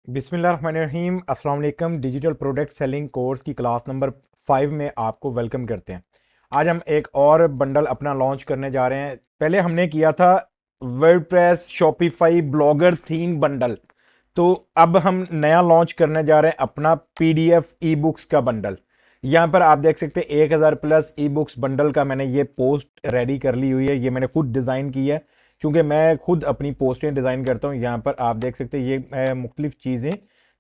बिस्मिल्लाहिर्रहमानिर्रहीम अस्सलाम वालेकुम। डिजिटल प्रोडक्ट सेलिंग कोर्स की क्लास नंबर 5 में आपको वेलकम करते हैं। आज हम एक और बंडल अपना लॉन्च करने जा रहे हैं। पहले हमने किया था WordPress Shopify blogger theme bundle, तो अब हम नया लॉन्च करने जा रहे हैं अपना पीडीएफ ई बुक्स का बंडल। यहाँ पर आप देख सकते हैं 1000 प्लस ई बुक्स बंडल का मैंने ये पोस्ट रेडी कर ली हुई है। ये मैंने खुद डिज़ाइन की है, क्योंकि मैं खुद अपनी पोस्टें डिज़ाइन करता हूँ। यहाँ पर आप देख सकते हैं ये मुख्तलिफ चीज़ें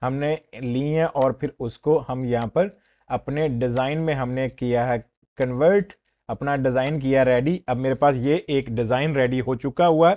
हमने ली हैं और फिर उसको हम यहाँ पर अपने डिज़ाइन में हमने किया है कन्वर्ट, अपना डिज़ाइन किया रेडी। अब मेरे पास ये एक डिज़ाइन रेडी हो चुका हुआ है।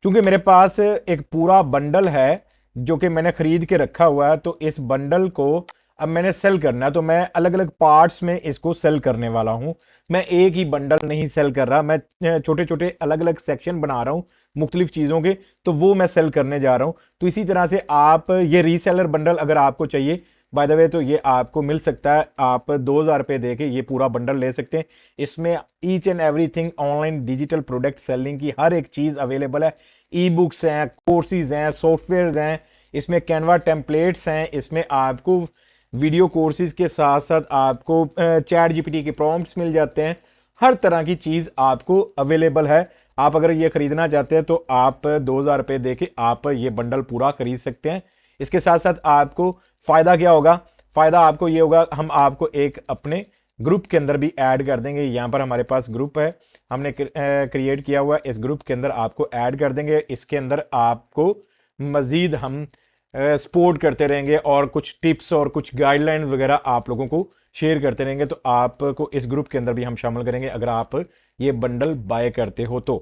क्योंकि मेरे पास एक पूरा बंडल है जो कि मैंने खरीद के रखा हुआ है, तो इस बंडल को अब मैंने सेल करना है, तो मैं अलग अलग पार्ट्स में इसको सेल करने वाला हूं। मैं एक ही बंडल नहीं सेल कर रहा, मैं छोटे छोटे अलग अलग सेक्शन बना रहा हूं मुख्तलिफ चीज़ों के, तो वो मैं सेल करने जा रहा हूं। तो इसी तरह से आप ये रीसेलर बंडल अगर आपको चाहिए, बाय द वे, तो ये आपको मिल सकता है। आप 2000 रुपये दे के ये पूरा बंडल ले सकते हैं। इसमें each and everything online digital product selling की हर एक चीज़ अवेलेबल है। ई बुक्स हैं, कोर्सेज हैं, सॉफ्टवेयर हैं, इसमें कैनवा टेम्पलेट्स हैं, इसमें आपको वीडियो कोर्सेज के साथ साथ आपको चैट जीपीटी के प्रॉम्प्ट्स मिल जाते हैं। हर तरह की चीज़ आपको अवेलेबल है। आप अगर ये खरीदना चाहते हैं तो आप 2000 रुपये दे के आप ये बंडल पूरा खरीद सकते हैं। इसके साथ साथ आपको फ़ायदा क्या होगा? फ़ायदा आपको ये होगा, हम आपको एक अपने ग्रुप के अंदर भी ऐड कर देंगे। यहाँ पर हमारे पास ग्रुप है, हमने क्रिएट किया हुआ। इस ग्रुप के अंदर आपको ऐड कर देंगे। इसके अंदर आपको मज़ीद हम सपोर्ट करते रहेंगे और कुछ टिप्स और कुछ गाइडलाइंस वगैरह आप लोगों को शेयर करते रहेंगे। तो आपको इस ग्रुप के अंदर भी हम शामिल करेंगे अगर आप ये बंडल बाय करते हो तो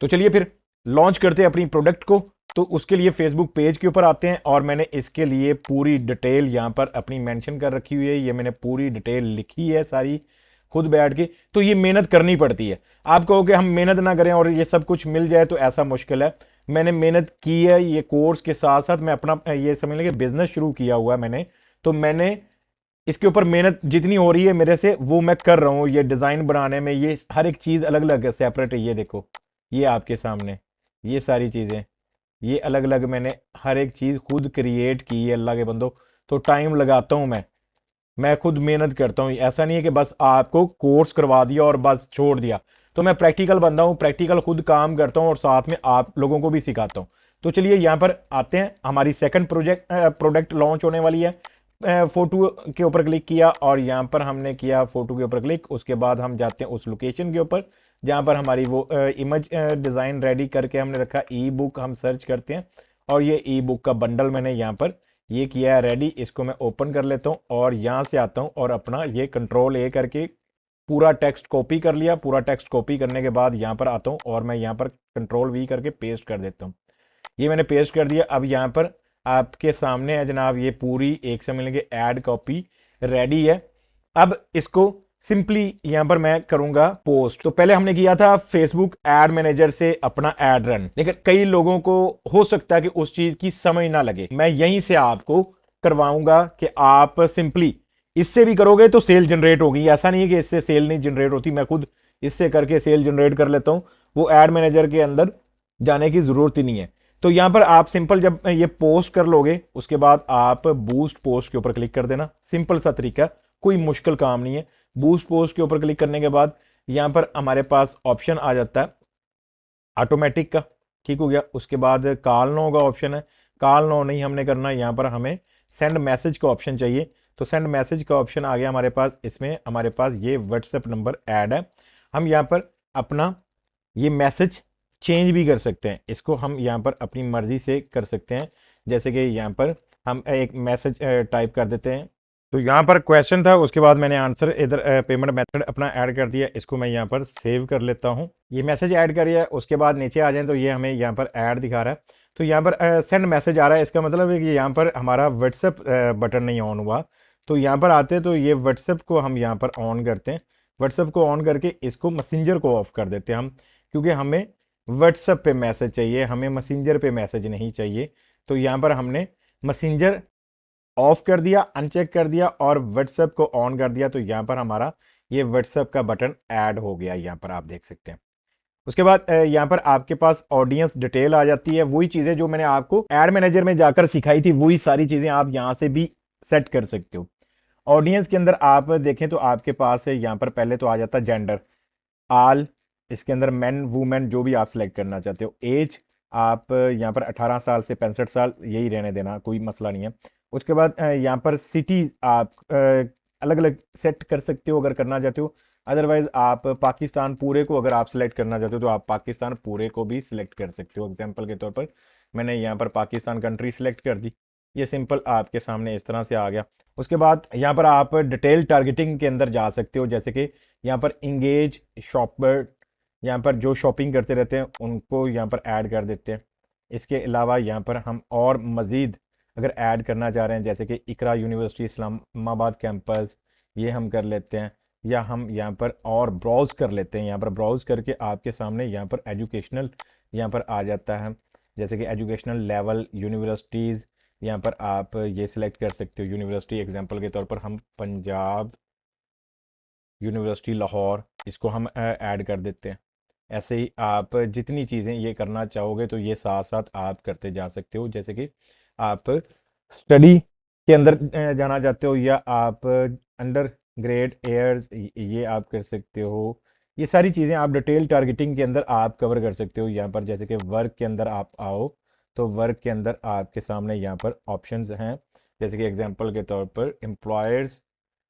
चलिए फिर लॉन्च करते हैं अपनी प्रोडक्ट को। तो उसके लिए फेसबुक पेज के ऊपर आते हैं और मैंने इसके लिए पूरी डिटेल यहाँ पर अपनी मेंशन कर रखी हुई है। ये मैंने पूरी डिटेल लिखी है सारी खुद बैठ के। तो ये मेहनत करनी पड़ती है। आप कहोगे हम मेहनत ना करें और ये सब कुछ मिल जाए, तो ऐसा मुश्किल है। मैंने मेहनत की है। ये कोर्स के साथ साथ मैं अपना ये समझ लें कि बिजनेस शुरू किया हुआ है मैंने। तो मैंने इसके ऊपर मेहनत जितनी हो रही है मेरे से, वो मैं कर रहा हूँ। ये डिज़ाइन बनाने में ये हर एक चीज़ अलग अलग है, सेपरेट है। ये देखो, ये आपके सामने ये सारी चीज़ें, ये अलग अलग मैंने हर एक चीज़ खुद क्रिएट की है अल्लाह के बंदो। तो टाइम लगाता हूँ मैं खुद मेहनत करता हूँ। ऐसा नहीं है कि बस आपको कोर्स करवा दिया और बस छोड़ दिया। तो मैं प्रैक्टिकल बंदा हूँ, प्रैक्टिकल खुद काम करता हूँ और साथ में आप लोगों को भी सिखाता हूँ। तो चलिए यहाँ पर आते हैं। हमारी सेकंड प्रोडक्ट लॉन्च होने वाली है। फोटो के ऊपर क्लिक किया और यहाँ पर हमने किया फोटो के ऊपर क्लिक। उसके बाद हम जाते हैं उस लोकेशन के ऊपर जहाँ पर हमारी वो इमेज डिज़ाइन रेडी करके हमने रखा। ई बुक हम सर्च करते हैं और ये ई बुक का बंडल मैंने यहाँ पर ये किया है रेडी। इसको मैं ओपन कर लेता हूँ और यहाँ से आता हूँ और अपना ये कंट्रोल ए करके पूरा टेक्स्ट कॉपी कर लिया। पूरा टेक्स्ट कॉपी करने के बाद यहाँ पर आता हूँ और मैं यहाँ पर कंट्रोल वी करके पेस्ट कर देता हूँ। ये मैंने पेस्ट कर दिया। अब यहाँ पर आपके सामने है जनाब, ये पूरी एक से मिलेंगे ऐड कॉपी रेडी है। अब इसको सिंपली यहाँ पर मैं करूंगा पोस्ट। तो पहले हमने किया था फेसबुक एड मैनेजर से अपना एड रन, लेकिन कई लोगों को हो सकता है कि उस चीज की समझ ना लगे। मैं यहीं से आपको करवाऊंगा कि आप सिंपली इससे भी करोगे तो सेल जनरेट होगी। ऐसा नहीं है कि इससे सेल नहीं जनरेट होती, मैं खुद इससे करके सेल जनरेट कर लेता हूं। वो एड मैनेजर के अंदर जाने की जरूरत ही नहीं है। तो यहां पर आप सिंपल जब ये पोस्ट कर लोगे उसके बाद आप बूस्ट पोस्ट के ऊपर क्लिक कर देना। सिंपल सा तरीका, कोई मुश्किल काम नहीं है। बूस्ट पोस्ट के ऊपर क्लिक करने के बाद यहां पर हमारे पास ऑप्शन आ जाता है ऑटोमेटिक का। ठीक हो गया। उसके बाद कॉल नो का ऑप्शन है। कॉल नो नहीं हमने करना, यहाँ पर हमें सेंड मैसेज का ऑप्शन चाहिए। तो सेंड मैसेज का ऑप्शन आ गया हमारे पास। इसमें हमारे पास ये व्हाट्सएप नंबर ऐड है। हम यहाँ पर अपना ये मैसेज चेंज भी कर सकते हैं। इसको हम यहाँ पर अपनी मर्जी से कर सकते हैं। जैसे कि यहाँ पर हम एक मैसेज टाइप कर देते हैं। तो यहाँ पर क्वेश्चन था, उसके बाद मैंने आंसर इधर पेमेंट मेथड अपना ऐड कर दिया। इसको मैं यहाँ पर सेव कर लेता हूँ। ये मैसेज ऐड करिए। उसके बाद नीचे आ जाए तो ये हमें यहाँ पर ऐड दिखा रहा है। तो यहाँ पर सेंड मैसेज आ रहा है। इसका मतलब है कि यहाँ पर हमारा व्हाट्सएप बटन नहीं ऑन हुआ। तो यहाँ पर आते हैं तो ये व्हाट्सएप को हम यहाँ पर ऑन करते हैं। व्हाट्सएप को ऑन करके इसको मैसेंजर को ऑफ कर देते हैं हम, क्योंकि हमें व्हाट्सएप पे मैसेज चाहिए, हमें मैसेंजर पे मैसेज नहीं चाहिए। तो यहाँ पर हमने मैसेंजर ऑफ कर दिया, अनचेक कर दिया और व्हाट्सएप को ऑन कर दिया। तो यहाँ पर हमारा ये व्हाट्सएप का बटन ऐड हो गया। यहाँ पर आप देख सकते हैं। उसके बाद यहाँ पर आपके पास ऑडियंस डिटेल आ जाती है। वही चीजें जो मैंने आपको एड मैनेजर में जाकर सिखाई थी, वही सारी चीजें आप यहाँ से भी सेट कर सकते हो। ऑडियंस के अंदर आप देखें तो आपके पास है यहाँ पर पहले तो आ जाता है जेंडर, आल, इसके अंदर मेन वुमेन जो भी आप सिलेक्ट करना चाहते हो। एज आप यहाँ पर 18 साल से 65 साल यही रहने देना, कोई मसला नहीं है। उसके बाद यहाँ पर सिटी आप अलग अलग सेट कर सकते हो अगर करना चाहते हो। अदरवाइज आप पाकिस्तान पूरे को अगर आप सिलेक्ट करना चाहते हो तो आप पाकिस्तान पूरे को भी सिलेक्ट कर सकते हो। एग्जाम्पल के तौर पर मैंने यहाँ पर पाकिस्तान कंट्री सिलेक्ट कर दी। ये सिंपल आपके सामने इस तरह से आ गया। उसके बाद यहाँ पर आप डिटेल टारगेटिंग के अंदर जा सकते हो, जैसे कि यहाँ पर इंगेज शॉपर, यहाँ पर जो शॉपिंग करते रहते हैं उनको यहाँ पर ऐड कर देते हैं। इसके अलावा यहाँ पर हम और मज़ीद अगर ऐड करना चाह रहे हैं, जैसे कि इकरा यूनिवर्सिटी इस्लामाबाद कैंपस, ये हम कर लेते हैं। या हम यहाँ पर और ब्राउज़ कर लेते हैं। यहाँ पर ब्राउज़ करके आपके सामने यहाँ पर एजुकेशनल यहाँ पर आ जाता है, जैसे कि एजुकेशनल लेवल यूनिवर्सिटीज़। यहाँ पर आप ये सिलेक्ट कर सकते हो यूनिवर्सिटी। एग्जांपल के तौर पर हम पंजाब यूनिवर्सिटी लाहौर, इसको हम ऐड कर देते हैं। ऐसे ही आप जितनी चीज़ें ये करना चाहोगे तो ये साथ साथ आप करते जा सकते हो। जैसे कि आप स्टडी के अंदर जाना चाहते हो, या आप अंडर ग्रेड एयर्स ये आप कर सकते हो। ये सारी चीज़ें आप डिटेल टारगेटिंग के अंदर आप कवर कर सकते हो। यहाँ पर जैसे कि वर्क के अंदर आप आओ तो वर्क के अंदर आपके सामने यहाँ पर ऑप्शंस हैं, जैसे कि एग्जांपल के तौर पर एम्प्लॉयर्स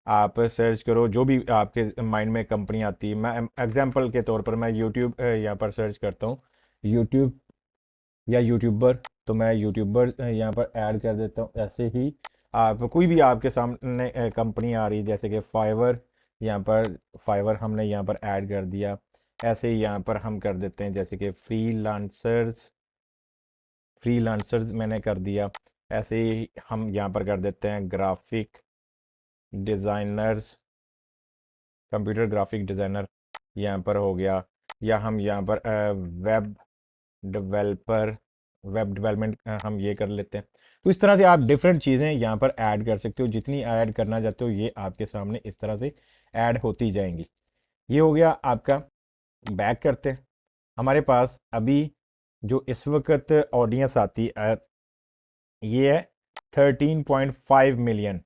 आप सर्च करो, जो भी आपके माइंड में कंपनी आती है। मैं एग्जांपल के तौर पर मैं यूट्यूब यहाँ पर सर्च करता हूँ, यूट्यूब या यूट्यूबर, तो मैं यूट्यूबर यहाँ पर ऐड कर देता हूँ। ऐसे ही आप कोई भी आपके सामने कंपनी आ रही है, जैसे कि फाइवर, यहाँ पर फाइवर हमने यहाँ पर ऐड कर दिया। ऐसे ही यहाँ पर हम कर देते हैं जैसे कि फ्रीलांसर्स मैंने कर दिया। ऐसे ही हम यहाँ पर कर देते हैं graphic designers, computer graphic designer यहाँ पर हो गया। या हम यहाँ पर वेब डेवलपर, वेब डेवलपमेंट हम ये कर लेते हैं। तो इस तरह से आप डिफरेंट चीज़ें यहाँ पर ऐड कर सकते हो। जितनी ऐड करना चाहते हो ये आपके सामने इस तरह से ऐड होती जाएंगी। ये हो गया आपका। बैक करते हैं, हमारे पास अभी जो इस वक्त ऑडियंस आती है ये है 13.5 मिलियन।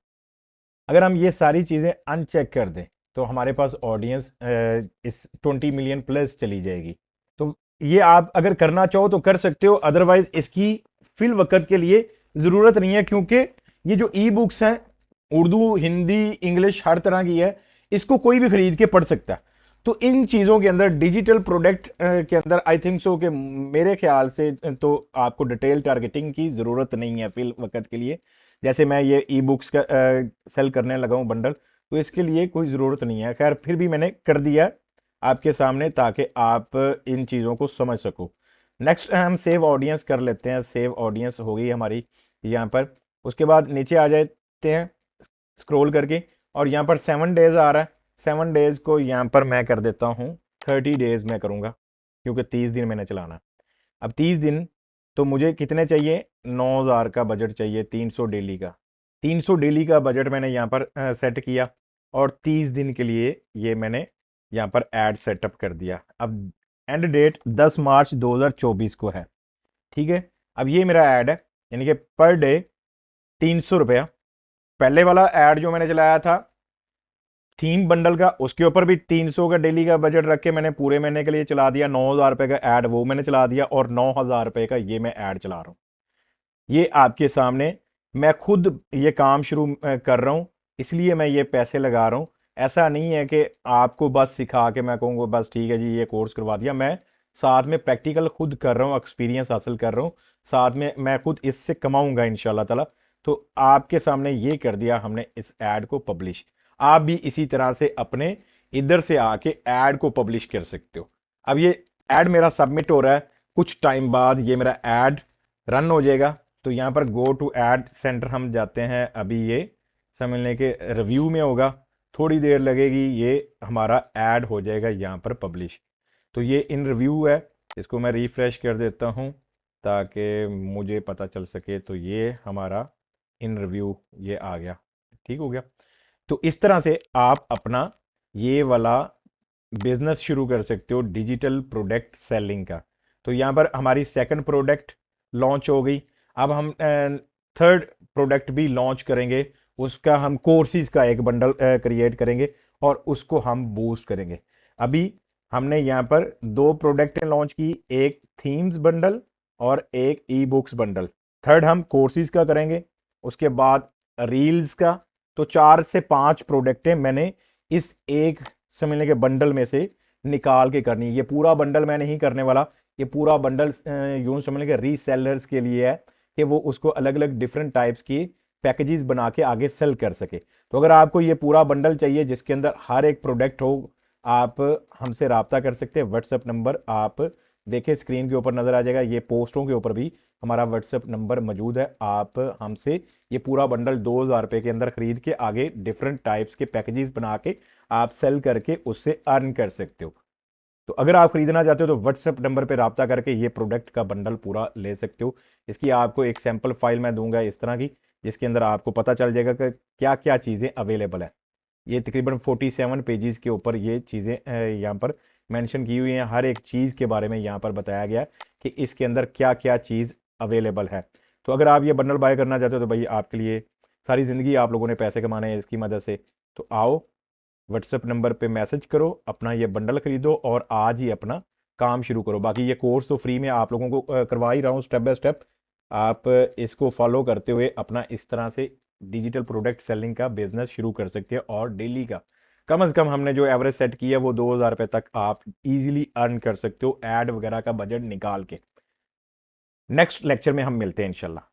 अगर हम ये सारी चीज़ें अनचेक कर दें तो हमारे पास ऑडियंस इस 20 मिलियन प्लस चली जाएगी। तो ये आप अगर करना चाहो तो कर सकते हो, अदरवाइज इसकी फिल वक्त के लिए ज़रूरत नहीं है, क्योंकि ये जो ई बुक्स हैं उर्दू हिंदी इंग्लिश हर तरह की है, इसको कोई भी खरीद के पढ़ सकता है। तो इन चीज़ों के अंदर डिजिटल प्रोडक्ट के अंदर आई थिंक सो कि मेरे ख्याल से तो आपको डिटेल टारगेटिंग की ज़रूरत नहीं है फिल वक्त के लिए। जैसे मैं ये ई बुक्स का सेल करने लगा हूँ बंडल, तो इसके लिए कोई ज़रूरत नहीं है। खैर फिर भी मैंने कर दिया आपके सामने ताकि आप इन चीज़ों को समझ सको। नेक्स्ट हम सेव ऑडियंस कर लेते हैं। सेव ऑडियंस हो गई हमारी यहाँ पर। उसके बाद नीचे आ जाते हैं स्क्रॉल करके, और यहाँ पर 7 डेज आ रहा है। 7 डेज को यहाँ पर मैं कर देता हूँ 30 डेज में करूँगा, क्योंकि 30 दिन मैंने चलाना है। अब 30 दिन तो मुझे कितने चाहिए, 9,000 का बजट चाहिए, 300 डेली का। 300 डेली का बजट मैंने यहाँ पर सेट किया, और 30 दिन के लिए ये मैंने यहाँ पर ऐड सेटअप कर दिया। अब एंड डेट 10 मार्च 2024 को है, ठीक है। अब ये मेरा ऐड है, यानी कि पर डे 300 रुपया। पहले वाला ऐड जो मैंने चलाया था थीम बंडल का, उसके ऊपर भी 300 का डेली का बजट रख के मैंने पूरे महीने के लिए चला दिया। 9,000 रुपये का ऐड वो मैंने चला दिया, और 9,000 रुपये का ये मैं ऐड चला रहा हूँ। ये आपके सामने मैं खुद ये काम शुरू कर रहा हूँ, इसलिए मैं ये पैसे लगा रहा हूँ। ऐसा नहीं है कि आपको बस सिखा के मैं कहूँगा बस ठीक है जी ये कोर्स करवा दिया। मैं साथ में प्रैक्टिकल खुद कर रहा हूँ, एक्सपीरियंस हासिल कर रहा हूँ, साथ में मैं खुद इससे कमाऊंगा इंशाल्लाह ताला। तो आपके सामने ये कर दिया हमने इस ऐड को पब्लिश। आप भी इसी तरह से अपने इधर से आके ऐड को पब्लिश कर सकते हो। अब ये ऐड मेरा सबमिट हो रहा है, कुछ टाइम बाद ये मेरा ऐड रन हो जाएगा। तो यहाँ पर गो टू ऐड सेंटर हम जाते हैं। अभी ये समझ लें कि रिव्यू में होगा, थोड़ी देर लगेगी, ये हमारा ऐड हो जाएगा यहाँ पर पब्लिश। तो ये इन रिव्यू है, इसको मैं रिफ्रेश कर देता हूँ ताकि मुझे पता चल सके। तो ये हमारा इन रिव्यू ये आ गया, ठीक हो गया। तो इस तरह से आप अपना ये वाला बिजनेस शुरू कर सकते हो डिजिटल प्रोडक्ट सेलिंग का। तो यहाँ पर हमारी सेकंड प्रोडक्ट लॉन्च हो गई। अब हम थर्ड प्रोडक्ट भी लॉन्च करेंगे। उसका हम कोर्सेज का एक बंडल क्रिएट करेंगे और उसको हम बूस्ट करेंगे। अभी हमने यहाँ पर दो प्रोडक्टें लॉन्च की, एक थीम्स बंडल और एक ई बुक्स बंडल। थर्ड हम कोर्सेज का करेंगे, उसके बाद रील्स का। तो 4 से 5 प्रोडक्टें मैंने इस एक समझने के बंडल में से निकाल के करनी है। ये पूरा बंडल मैं नहीं करने वाला, ये पूरा बंडल यूं समझ के रीसेलर्स के लिए है कि वो उसको अलग अलग डिफरेंट टाइप्स की पैकेजेस बना के आगे सेल कर सके। तो अगर आपको ये पूरा बंडल चाहिए जिसके अंदर हर एक प्रोडक्ट हो, आप हमसे रब्ता कर सकते हैं। व्हाट्सएप नंबर आप देखिए स्क्रीन के ऊपर नजर आ जाएगा, ये पोस्टों के ऊपर भी हमारा व्हाट्सएप नंबर मौजूद है। आप हमसे ये पूरा बंडल 2000 रुपये के अंदर खरीद के आगे डिफरेंट टाइप्स के पैकेजेस बना के आप सेल करके उससे अर्न कर सकते हो। तो अगर आप खरीदना चाहते हो तो व्हाट्सएप नंबर पे रब्ता करके ये प्रोडक्ट का बंडल पूरा ले सकते हो। इसकी आपको एक सैंपल फाइल मैं दूंगा इस तरह की, जिसके अंदर आपको पता चल जाएगा कि क्या क्या चीज़ें अवेलेबल है। ये तकरीबन 47 पेजेस के ऊपर ये चीज़ें यहाँ पर मेंशन की हुई हैं। हर एक चीज़ के बारे में यहाँ पर बताया गया कि इसके अंदर क्या क्या चीज़ अवेलेबल है। तो अगर आप ये बंडल बाय करना चाहते हो तो भाई आपके लिए सारी ज़िंदगी आप लोगों ने पैसे कमाने हैं इसकी मदद से। तो आओ व्हाट्सएप नंबर पे मैसेज करो, अपना ये बंडल खरीदो और आज ही अपना काम शुरू करो। बाकी ये कोर्स तो फ्री में आप लोगों को करवा ही रहा हूँ स्टेप बाय स्टेप। आप इसको फॉलो करते हुए अपना इस तरह से डिजिटल प्रोडक्ट सेलिंग का बिजनेस शुरू कर सकते हैं और डेली का कम से कम हमने जो एवरेज सेट किया है वो 2000 रुपये तक आप इजीली अर्न कर सकते हो ऐड वगैरह का बजट निकाल के। नेक्स्ट लेक्चर में हम मिलते हैं इंशाल्लाह।